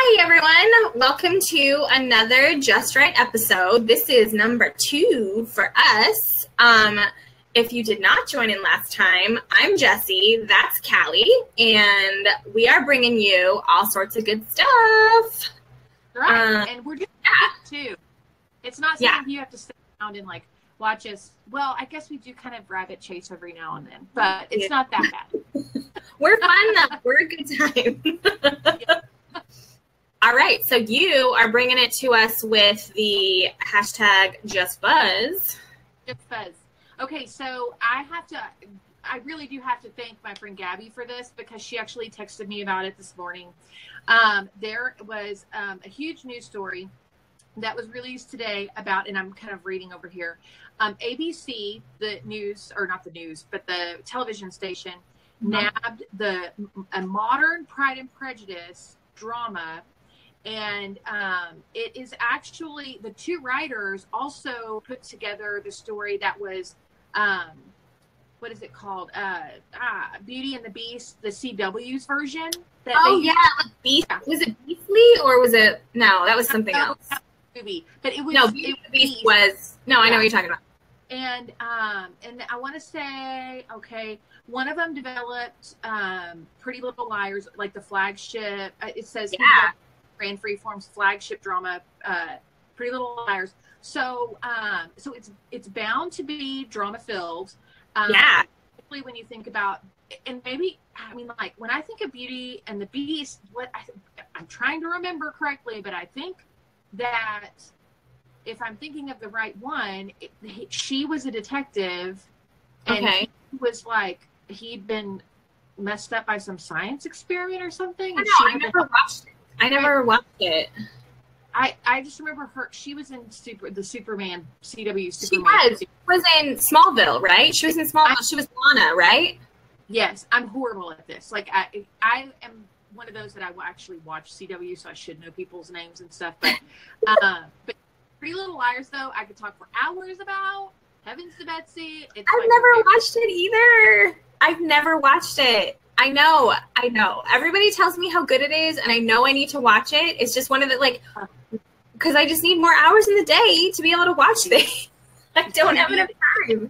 Hi, everyone. Welcome to another Just Right episode. This is number 2 for us. If you did not join in last time, I'm Jessie, that's Kallie, and we are bringing you all sorts of good stuff. Right, and we're doing that too. It's not something you have to sit around and like watch us. Well, I guess we do kind of rabbit chase every now and then, but it's not that bad. We're fun though. We're a good time. All right, so you are bringing it to us with the hashtag Just Buzz. Just Buzz. Okay, so I really do have to thank my friend Gabby for this because she actually texted me about it this morning. There was a huge news story that was released today about, and I'm kind of reading over here, ABC, the news, or not the news, but the television station, nabbed a modern Pride and Prejudice drama. And it is actually, the two writers also put together the story that was, what is it called? Beauty and the Beast, the CW's version. Beast. Was it Beastly or was it, no, that was something else. Movie, but it was, no, Beauty and the Beast was, no, I know what you're talking about. And I want to say, okay, one of them developed Pretty Little Liars, like the flagship, it says, ran Freeform's flagship drama, Pretty Little Liars. So, so it's bound to be drama filled. Particularly when you think about, and maybe, I mean, like when I think of Beauty and the Beast, I'm trying to remember correctly, but I think that if I'm thinking of the right one, she was a detective, and he was like, he'd been messed up by some science experiment or something. I never watched it. I never watched it. I just remember her. She was in the Superman, CW Superman. She was in Smallville, right? She was in Smallville. She was Lana, right? Yes. I'm horrible at this. Like, I am one of those that I will actually watch CW, so I should know people's names and stuff. But, but Pretty Little Liars, though, I could talk for hours about. Heavens to Betsy. I've never watched it either. I've never watched it. I know. Everybody tells me how good it is, and I know I need to watch it. It's just one of the, like, because I just need more hours in the day to be able to watch things. I don't have enough time.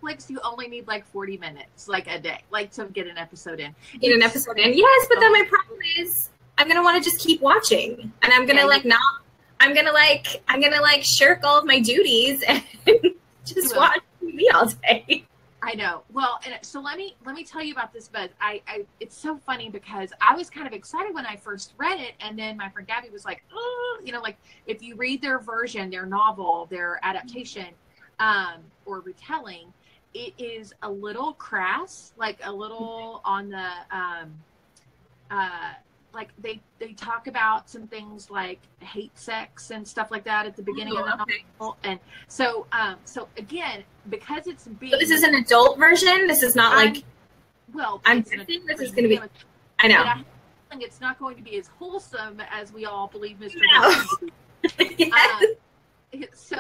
Netflix, you only need like 40 minutes, like a day, like to get an episode in. Yes, but then my problem is I'm gonna want to just keep watching, and I'm gonna I'm gonna shirk all of my duties and just watch TV all day. I know. Well, and so let me tell you about this buzz. It's so funny because I was kind of excited when I first read it, and then my friend Gabby was like, "Oh, like if you read their version, their novel, their adaptation, or retelling, it is a little crass, like a little on the like they talk about some things like hate sex and stuff like that at the beginning of the novel, and so again, because it's being, so this is an adult version. This is not like, well, I'm thinking this is going to be. I know. I think it's not going to be as wholesome as we all believe Mr. So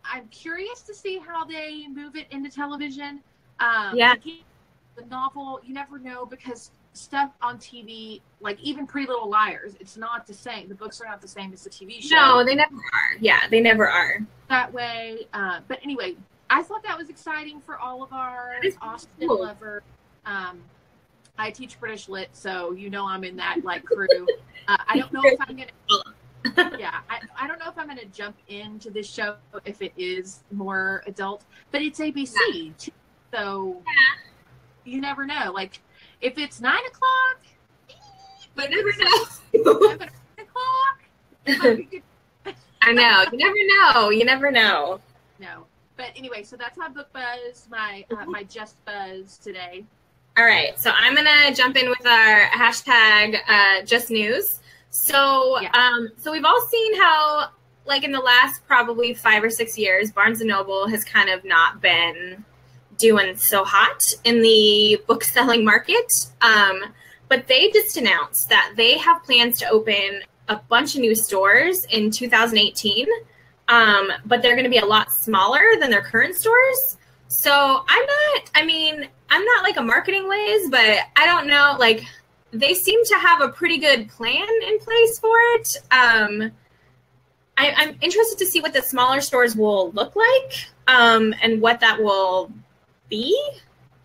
I'm curious to see how they move it into television. Again, the novel, you never know, because stuff on TV, like even Pretty Little Liars, it's not the same. The books are not the same as the TV show. No, they never are. Yeah, they never are. That way. But anyway, I thought that was exciting for all of our Austen lovers. I teach British Lit, so I'm in that like crew. I don't know if I'm gonna. I don't know if I'm gonna jump into this show if it is more adult, but it's ABC too, so you never know. Like, if it's 9 o'clock, but never know. 9 o'clock. I know. You never know. No. But anyway, so that's my book buzz, my Just Buzz today. All right. So I'm going to jump in with our hashtag Just News. So, so we've all seen how, like, in the last probably 5 or 6 years, Barnes & Noble has kind of not been doing so hot in the book selling market. But they just announced that they have plans to open a bunch of new stores in 2018. But they're going to be a lot smaller than their current stores. So I'm not like a marketing whiz, but I don't know, like, they seem to have a pretty good plan in place for it. I'm interested to see what the smaller stores will look like, and what that will be.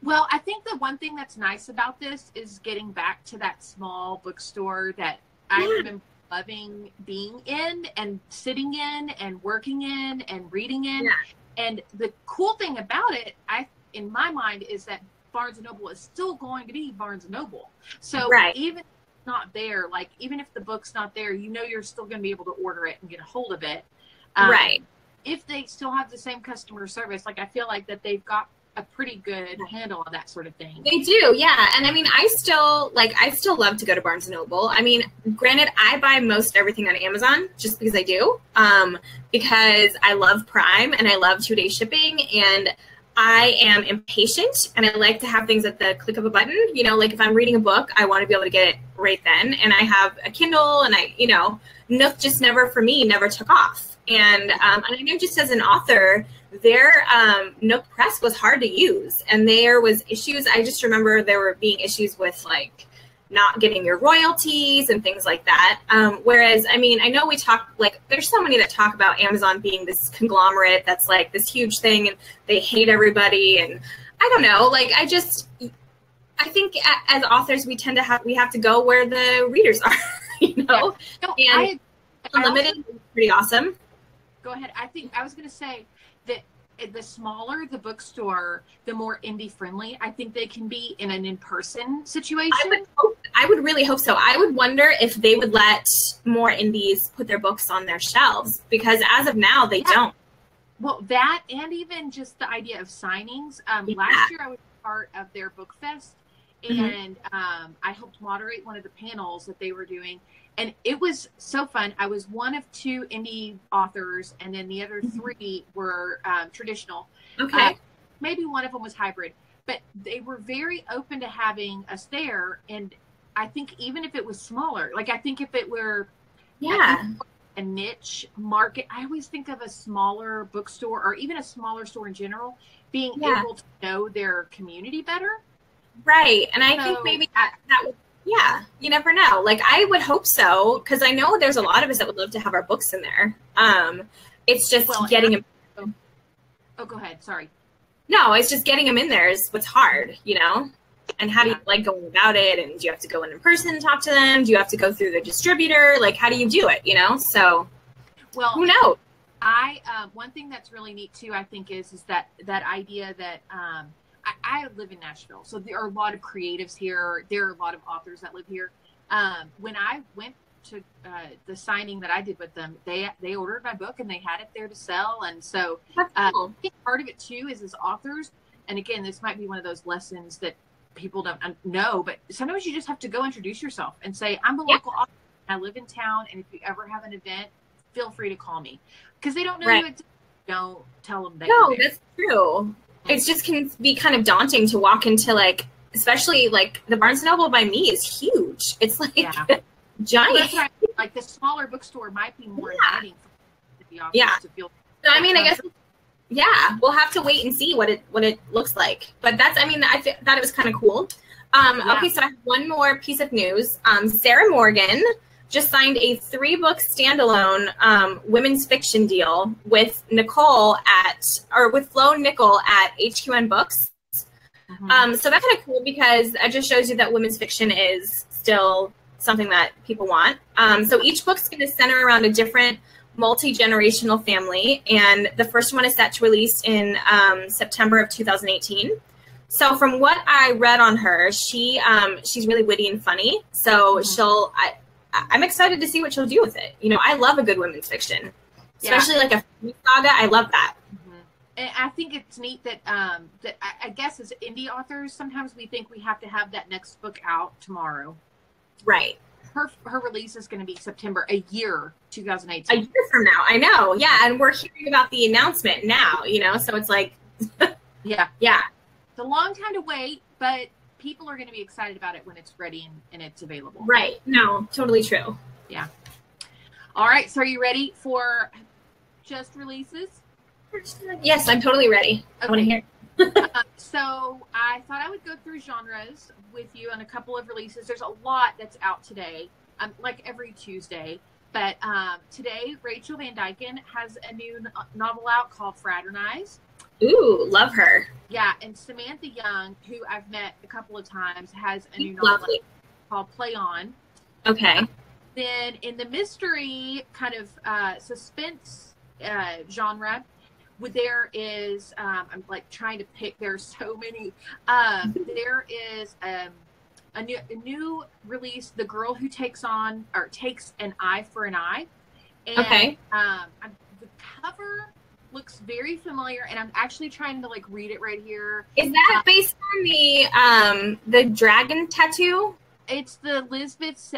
Well, I think the one thing that's nice about this is getting back to that small bookstore that I remember loving being in and sitting in and working in and reading in. Yeah. And the cool thing about it, in my mind, is that Barnes & Noble is still going to be Barnes & Noble. So even if it's not there, like even if the book's not there, you know you're still going to be able to order it and get a hold of it. If they still have the same customer service, like I feel like that they've got a pretty good handle on that sort of thing. They do, yeah. And I mean, I still love to go to Barnes & Noble. I mean, granted, I buy most everything on Amazon just because I do, because I love Prime and I love 2-day shipping, and I am impatient and I like to have things at the click of a button. You know, like if I'm reading a book, I want to be able to get it right then. And I have a Kindle, and Nook just never took off. And I know just as an author, their Nook Press was hard to use, and there was issues. I just remember there were being issues with like not getting your royalties and things like that. Whereas, I mean, I know we talk, like, there's so many that talk about Amazon being this conglomerate that's like this huge thing and they hate everybody. And I don't know, like, I think as authors, we have to go where the readers are, you know? Yeah. No, and Unlimited is pretty awesome. Go ahead. I was going to say that the smaller the bookstore, the more indie friendly I think they can be in an in-person situation. I would really hope so. I would wonder if they would let more indies put their books on their shelves, because as of now, they don't. Well, that, and even just the idea of signings. Last year I was part of their book fest, and I helped moderate one of the panels that they were doing. And it was so fun. I was one of 2 indie authors, and then the other 3 were traditional. Okay. Maybe one of them was hybrid, but they were very open to having us there. And I think even if it was smaller, like I think if it were a niche market, I always think of a smaller bookstore or even a smaller store in general being able to know their community better. Right. And I think maybe that would, you never know. Like, I would hope so, because I know there's a lot of us that would love to have our books in there. It's just getting them. Oh, go ahead. Sorry. No, it's just getting them in there is what's hard, you know? And how do you like going about it? And do you have to go in person and talk to them? Do you have to go through the distributor? Like, how do you do it, you know? So, well, who knows? One thing that's really neat too, I think, is that idea that, I live in Nashville, so there are a lot of creatives here. There are a lot of authors that live here. When I went to the signing that I did with them, they ordered my book and they had it there to sell. And so I think part of it too is as authors, and again, this might be one of those lessons that people don't know, but sometimes you just have to go introduce yourself and say, I'm a local author, I live in town, and if you ever have an event, feel free to call me. Because they don't know you. Don't tell them that. No, that's true. It just can be kind of daunting to walk into, like, especially like the Barnes & Noble by me is huge. It's like giant. That's right. Like the smaller bookstore might be more inviting for the authors to feel. So I mean, I guess we'll have to wait and see what it looks like. But that's, I mean, I thought it was kind of cool. Okay, so I have one more piece of news. Sarah Morgan just signed a 3-book standalone women's fiction deal with with Flo Nickel at HQN Books. So that's kind of cool because it just shows you that women's fiction is still something that people want. So each book's going to center around a different multi-generational family, and the first one is set to release in September of 2018. So from what I read on her, she's really witty and funny. So I'm excited to see what she'll do with it. You know, I love a good women's fiction, especially like a saga. I love that. And I think it's neat that that I guess as indie authors, sometimes we think we have to have that next book out tomorrow. Right. Her release is going to be September, a year, 2018. A year from now, I know. Yeah, and we're hearing about the announcement now. You know, so it's like, yeah. It's a long time to wait, but people are going to be excited about it when it's ready and it's available. Right. No, totally true. Yeah. All right. So are you ready for just releases? Yes, I'm totally ready. Okay. I want to hear. So I thought I would go through genres with you on a couple of releases. There's a lot that's out today, like every Tuesday. But today, Rachel Van Dyken has a new novel out called Fraternize. Ooh, love her. Yeah, and Samantha Young, who I've met a couple of times, has a new novel called Play On. Okay. Then in the mystery kind of suspense genre, there is, I'm like trying to pick, there's so many. There is a new release, The Girl Who Takes an Eye for an Eye. And, okay. The cover looks very familiar, and I'm actually trying to like read it right here. Is that based on the dragon tattoo? It's the Lisbeth.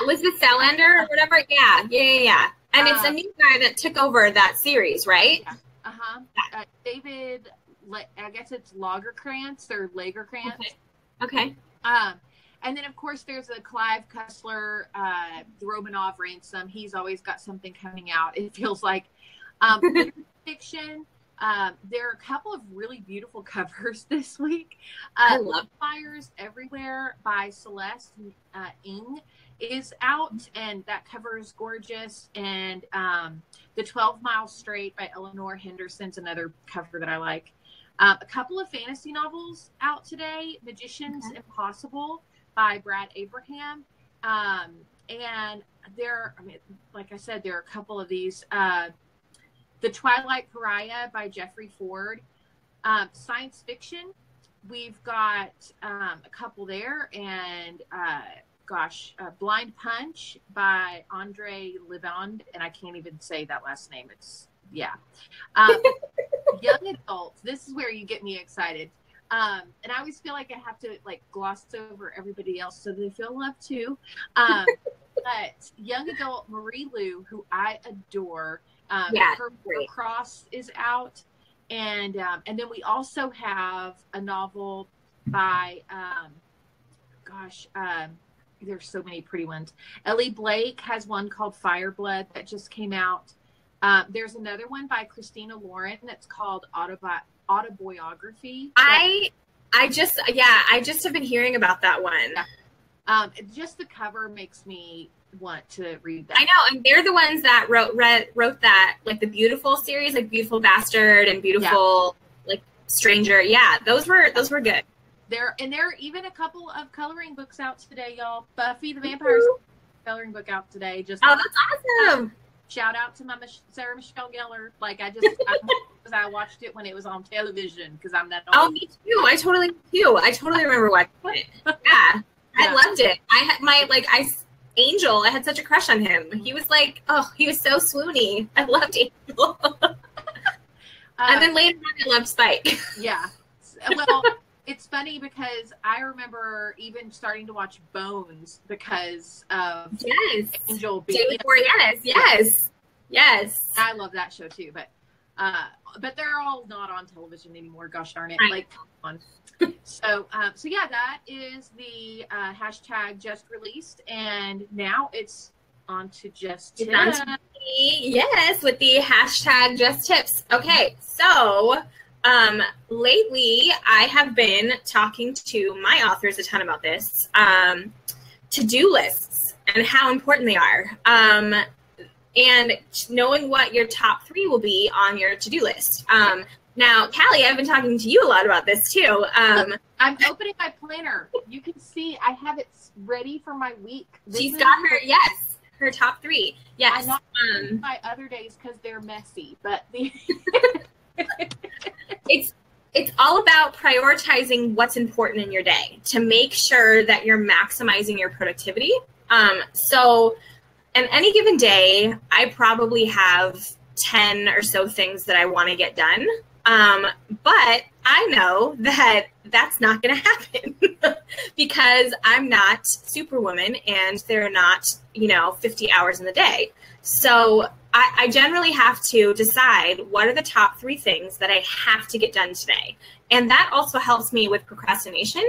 Lisbeth Salander or whatever. Yeah. And it's a new guy that took over that series, right? Yeah. David, I guess it's Lagerkrantz or Lagerkrantz. Okay. And then of course there's a Clive Cussler, the Romanov Ransom. He's always got something coming out. It feels like fiction. There are a couple of really beautiful covers this week. I love Fires Everywhere by Celeste Ng is out, and that cover is gorgeous. And The 12 Miles Straight by Eleanor Henderson's another cover that I like. A couple of fantasy novels out today. Magician's Impossible by Brad Abraham. And like I said, there are a couple of these. The Twilight Pariah by Jeffrey Ford. Science fiction, we've got a couple there. And Blind Punch by Andre Levand. And I can't even say that last name. Young adults, this is where you get me excited. And I always feel like I have to like gloss over everybody else so they feel loved too. But young adult Marie Lu, who I adore, her Cross is out, and then we also have a novel by there's so many pretty ones. Ellie Blake has one called Fireblood that just came out. There's another one by Christina Lauren that's called Autobiography. I just have been hearing about that one. Yeah. Just the cover makes me want to read that. I know, and they're the ones that wrote that, like the Beautiful series, like Beautiful Bastard and Beautiful like Stranger. Yeah, those were good. There are even a couple of coloring books out today, y'all. Buffy the Vampire Slayer coloring book out today. That's awesome. Shout out to my Sarah Michelle Gellar. Like I watched it when it was on television because I'm that old. Oh, me too. I totally remember watching it. Yeah. I loved it. I had Angel. I had such a crush on him. He was he was so swoony. I loved Angel. And then later on, I loved Spike. Yeah. Well, it's funny because I remember even starting to watch Bones because of Angel being David Boreanaz. Yes. I love that show too, but they're all not on television anymore. Gosh darn it! Right. So yeah, that is the hashtag just released, and now it's on to just tips. Yes, with the hashtag just tips. Okay, so lately I have been talking to my authors a ton about this to-do lists and how important they are, and knowing what your top 3 will be on your to-do list. Now, Kallie, I've been talking to you a lot about this too. I'm opening my planner. You can see I have it ready for my week. She's got her top 3. Yes. I'm not my other days because they're messy, but it's all about prioritizing what's important in your day to make sure that you're maximizing your productivity. So, on any given day, I probably have 10 or so things that I want to get done. But I know that that's not going to happen because I'm not Superwoman and there are not, 50 hours in the day. So I generally have to decide what are the top 3 things that I have to get done today. And that also helps me with procrastination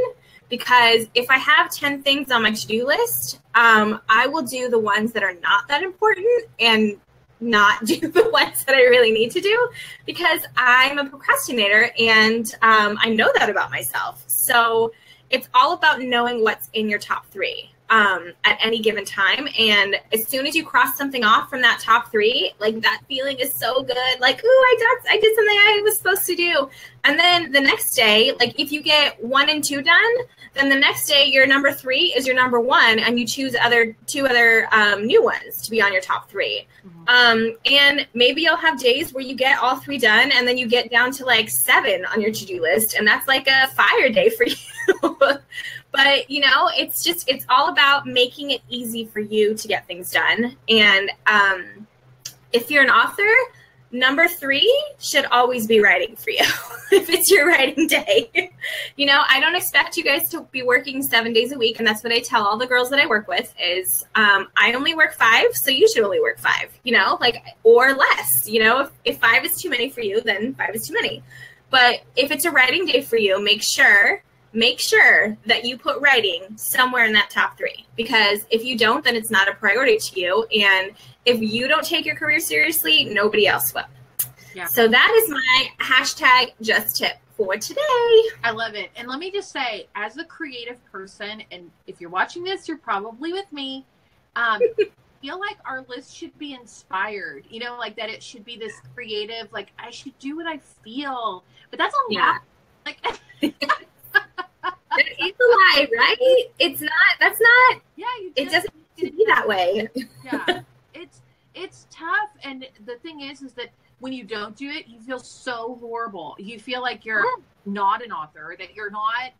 because if I have 10 things on my to-do list, I will do the ones that are not that important and not do the ones that I really need to do because I'm a procrastinator and I know that about myself. So it's all about knowing what's in your top 3 at any given time. And as soon as you cross something off from that top 3, like that feeling is so good. Like, ooh, I did something I was supposed to do. And then the next day, like if you get 1 and 2 done, then the next day your number 3 is your number 1, and you choose two other new ones to be on your top 3. And maybe you'll have days where you get all 3 done, and then you get down to like 7 on your to-do list, and that's like a fire day for you. But you know, it's all about making it easy for you to get things done. And if you're an author, number 3 should always be writing for you if it's your writing day. You know, I don't expect you guys to be working 7 days a week. And that's what I tell all the girls that I work with is I only work 5. So you should only work 5, you know, like, or less. You know, if 5 is too many for you, then 5 is too many. But if it's a writing day for you, make sure that you put writing somewhere in that top 3, because if you don't, then it's not a priority to you. And if you don't take your career seriously, nobody else will. Yeah. So that is my hashtag just tip for today. I love it. And let me just say, as a creative person, and if you're watching this, you're probably with me, feel like our list should be inspired, you know, like that it should be this creative, like I should do what I feel, but that's a lot. Like that is a lie, right? It's not. That's not. Yeah, it doesn't need to be that way. Yeah, it's tough, and the thing is that when you don't do it, you feel so horrible. You feel like you're not an author, that you're not,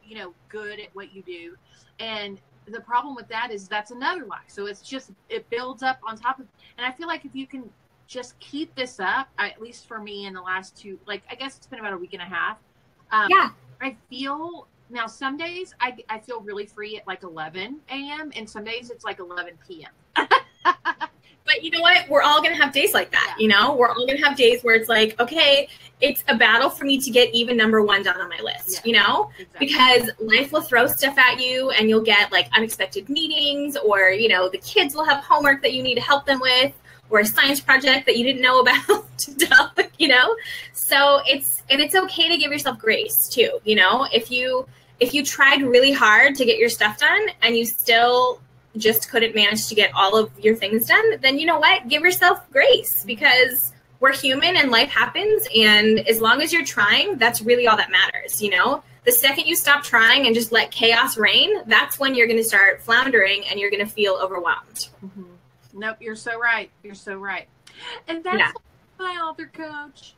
you know, good at what you do, and the problem with that is that's another lie. So it's just it builds up on top of, and I feel like if you can just keep this up, at least for me in the last 2, like I guess it's been about a week and a half. I feel. Now, some days I feel really free at like 11 a.m. and some days it's like 11 p.m. But you know what? We're all going to have days like that. You know, we're all going to have days where it's like, okay, it's a battle for me to get even number 1 done on my list, you know, because life will throw stuff at you and you'll get like unexpected meetings, or, you know, the kids will have homework that you need to help them with, or a science project that you didn't know about, you know? So it's okay to give yourself grace too. You know, if you tried really hard to get your stuff done and you still just couldn't manage to get all of your things done, then you know what? Give yourself grace, because we're human and life happens. And as long as you're trying, that's really all that matters. You know, the second you stop trying and just let chaos reign, that's when you're going to start floundering and you're going to feel overwhelmed. Mm-hmm. Nope, you're so right. You're so right. And that's my author coach.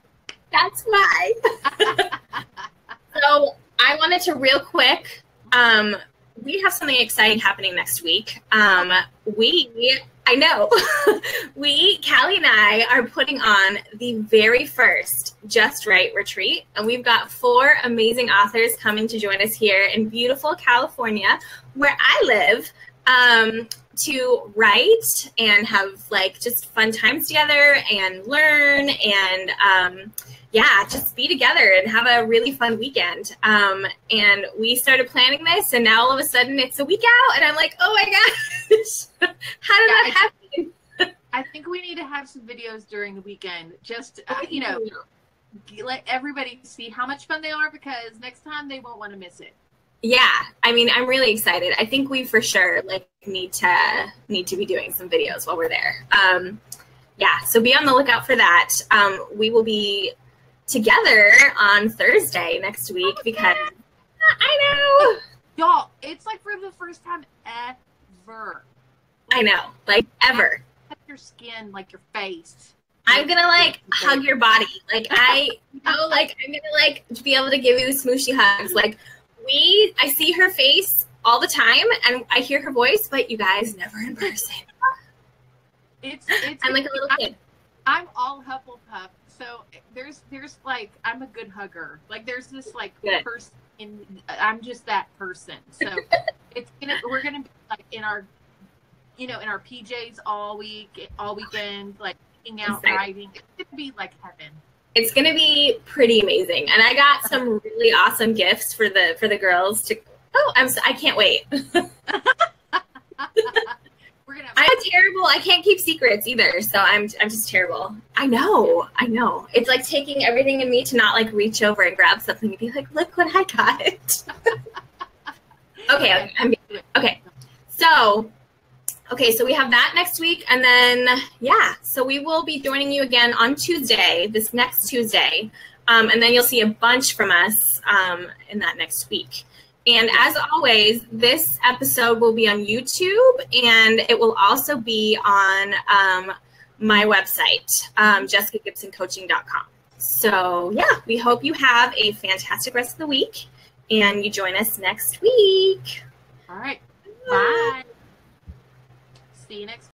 That's why. So I wanted to real quick, we have something exciting happening next week. Kallie and I are putting on the very first Just Right retreat. And we've got 4 amazing authors coming to join us here in beautiful California, where I live, to write and have like just fun times together and learn and just be together and have a really fun weekend. And we started planning this, and now all of a sudden it's a week out, and I'm like, oh my gosh, how did that happen? I think we need to have some videos during the weekend, just you know, let everybody see how much fun they are, because next time they won't want to miss it. Yeah, I mean, I'm really excited. I think we for sure like need to be doing some videos while we're there. So be on the lookout for that. We will be together on Thursday next week, because I know, y'all, it's like for the first time ever. I know, like ever. Your skin, like your face. I'm gonna like hug your body. Like I'm gonna like be able to give you smooshy hugs. Like I see her face all the time and I hear her voice, but you guys never in person. I'm like a little kid. I'm all Hufflepuff. So there's like, I'm a good hugger. Like there's this like person I'm just that person. So we're gonna be like in our PJs all weekend, like eating out, riding. It's gonna be like heaven. It's gonna be pretty amazing, and I got some really awesome gifts for the girls to. I can't wait. I'm a terrible terrible. I can't keep secrets either. So I'm just terrible. I know. It's like taking everything in me to not like reach over and grab something and be like, look what I got. Okay. So we have that next week. And then, so we will be joining you again on Tuesday, this next Tuesday. And then you'll see a bunch from us in that next week. And as always, this episode will be on YouTube, and it will also be on my website, jessicagibsoncoaching.com. So, we hope you have a fantastic rest of the week, and you join us next week. All right. Bye. See you next week.